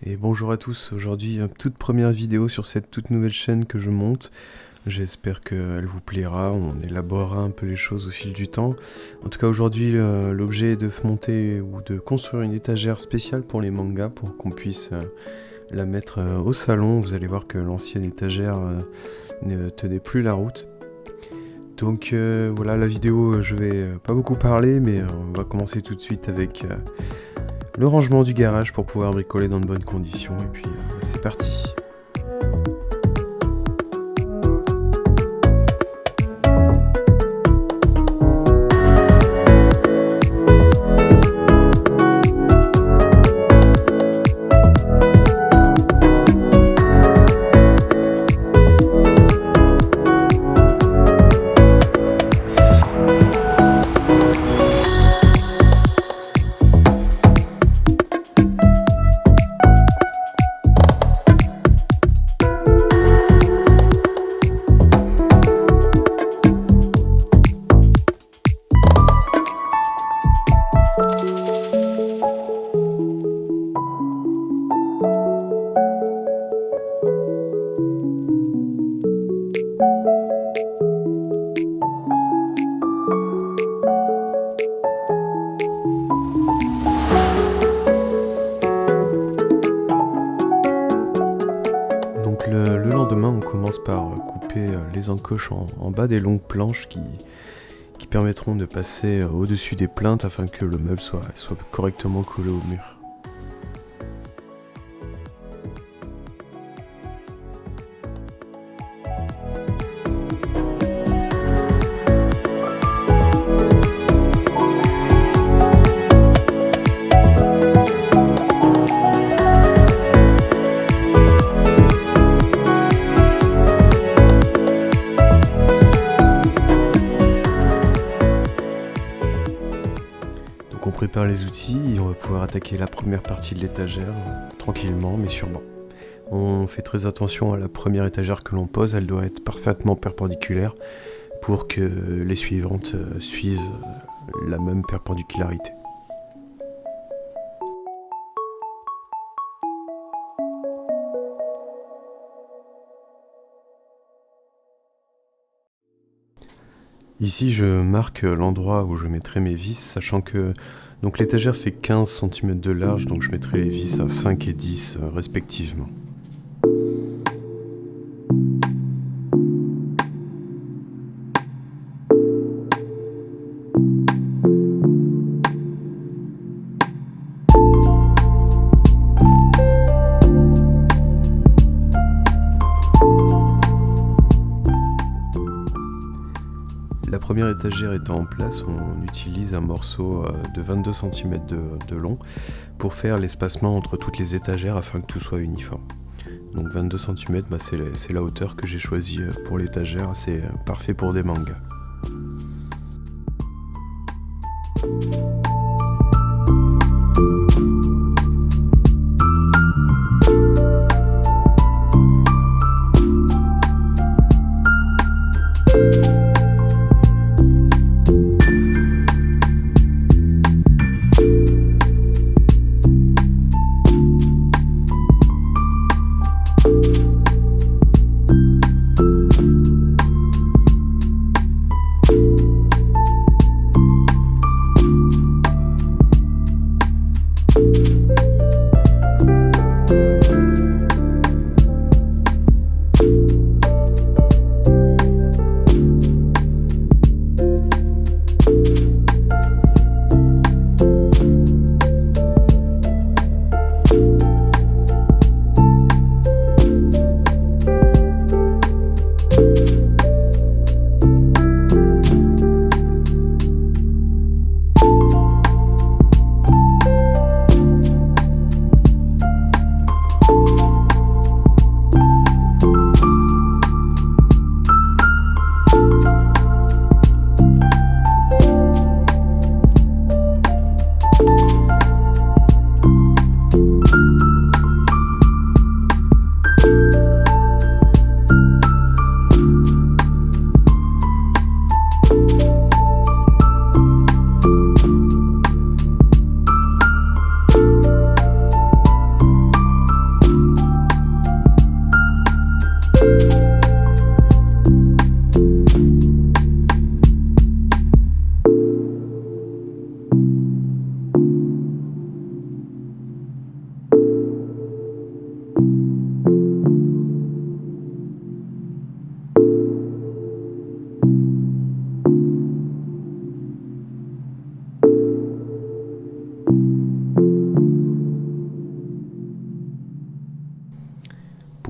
Et bonjour à tous, aujourd'hui toute première vidéo sur cette toute nouvelle chaîne que je monte. J'espère qu'elle vous plaira, on élaborera un peu les choses au fil du temps. En tout cas aujourd'hui l'objet est de monter ou de construire une étagère spéciale pour les mangas pour qu'on puisse la mettre au salon. Vous allez voir que l'ancienne étagère ne tenait plus la route. Donc voilà, la vidéo je vais pas beaucoup parler, mais on va commencer tout de suite avec le rangement du garage pour pouvoir bricoler dans de bonnes conditions, et puis c'est parti. Donc le lendemain, on commence par couper les encoches en bas des longues planches qui permettront de passer au-dessus des plinthes afin que le meuble soit correctement collé au mur. On prépare les outils et on va pouvoir attaquer la première partie de l'étagère tranquillement mais sûrement. On fait très attention à la première étagère que l'on pose, elle doit être parfaitement perpendiculaire pour que les suivantes suivent la même perpendicularité. Ici je marque l'endroit où je mettrai mes vis, sachant que donc l'étagère fait 15 cm de large, donc je mettrai les vis à 5 et 10 respectivement. La première étagère étant en place, on utilise un morceau de 22 cm de long pour faire l'espacement entre toutes les étagères afin que tout soit uniforme. Donc 22 cm, c'est la hauteur que j'ai choisie pour l'étagère, c'est parfait pour des mangas.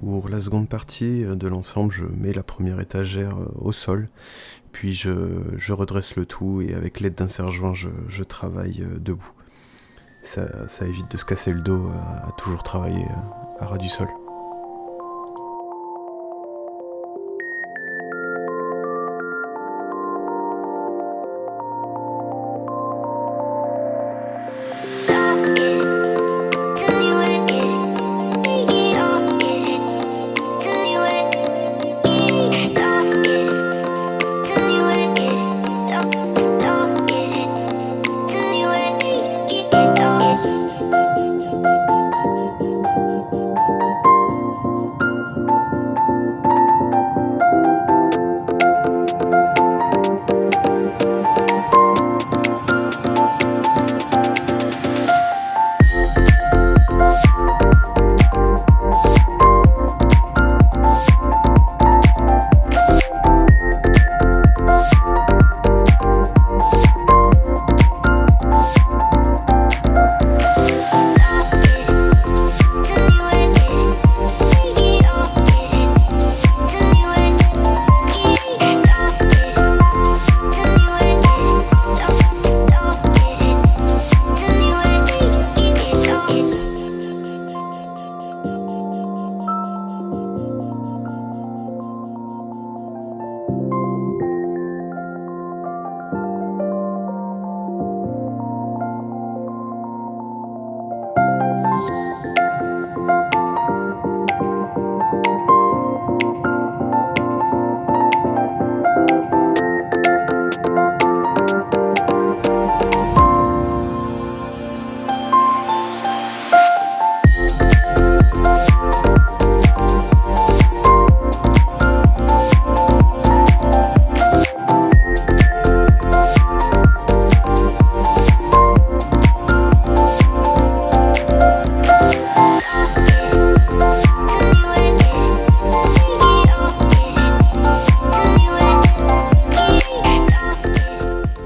Pour la seconde partie de l'ensemble, je mets la première étagère au sol, puis je redresse le tout et avec l'aide d'un serre-joint, je travaille debout. Ça évite de se casser le dos à toujours travailler à ras du sol.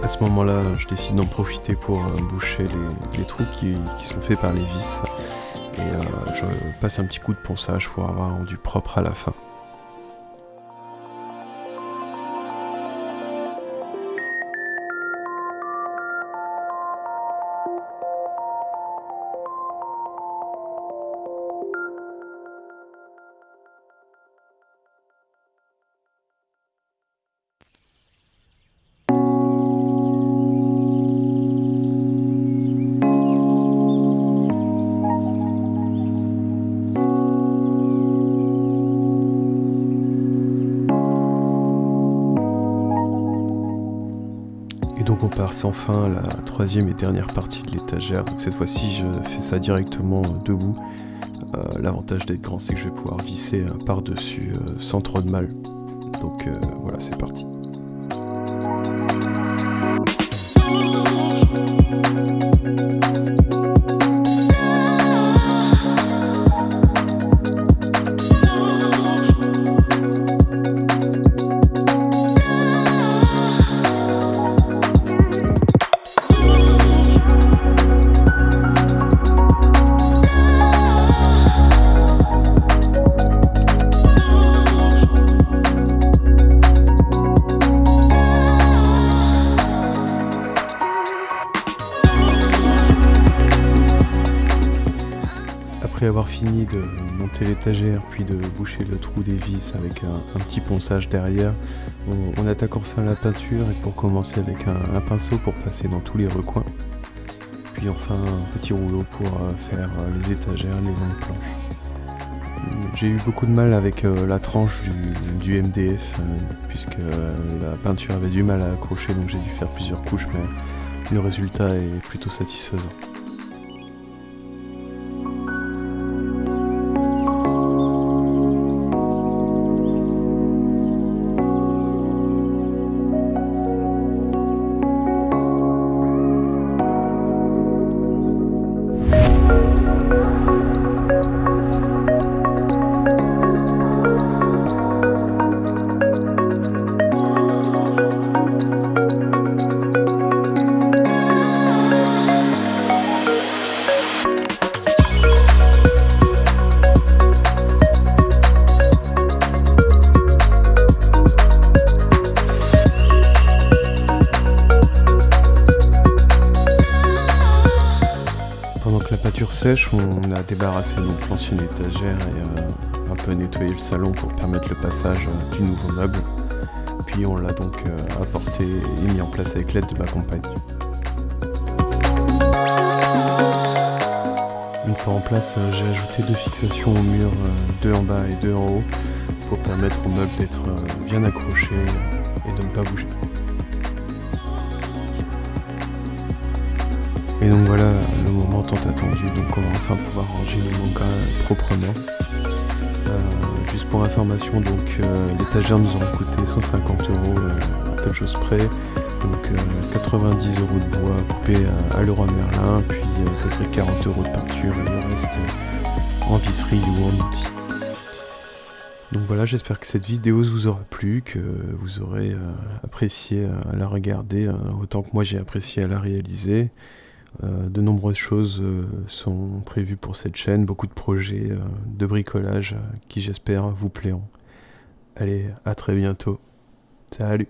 À ce moment-là, je décide d'en profiter pour boucher les trous qui sont faits par les vis. Et je passe un petit coup de ponçage pour avoir un rendu propre à la fin. Donc on part sans fin à la troisième et dernière partie de l'étagère. Donc cette fois-ci je fais ça directement debout. L'avantage d'être grand, c'est que je vais pouvoir visser par-dessus sans trop de mal. Donc voilà, c'est parti. Après avoir fini de monter l'étagère puis de boucher le trou des vis avec un petit ponçage derrière, on attaque enfin la peinture et pour commencer avec un pinceau pour passer dans tous les recoins. Puis enfin un petit rouleau pour faire les étagères, les longues planches. J'ai eu beaucoup de mal avec la tranche du MDF puisque la peinture avait du mal à accrocher, donc j'ai dû faire plusieurs couches, mais le résultat est plutôt satisfaisant. sèche, on a débarrassé donc l'ancienne étagère et un peu nettoyé le salon pour permettre le passage du nouveau meuble. Puis on l'a donc apporté et mis en place avec l'aide de ma compagne. Une fois en place, j'ai ajouté 2 fixations au mur, 2 en bas et 2 en haut, pour permettre au meuble d'être bien accroché et de ne pas bouger. Et donc voilà le moment tant attendu, donc on va enfin pouvoir ranger les mangas proprement. Juste pour information, donc l'étagère nous aura coûté 150 €, à peu de choses près, donc 90 € de bois coupé à Leroy Merlin, puis à peu près 40 € de peinture et le reste en visserie ou en outils. Donc voilà, j'espère que cette vidéo vous aura plu, que vous aurez apprécié à la regarder autant que moi j'ai apprécié à la réaliser. De nombreuses choses sont prévues pour cette chaîne, beaucoup de projets de bricolage qui j'espère vous plairont. Allez, à très bientôt. Salut!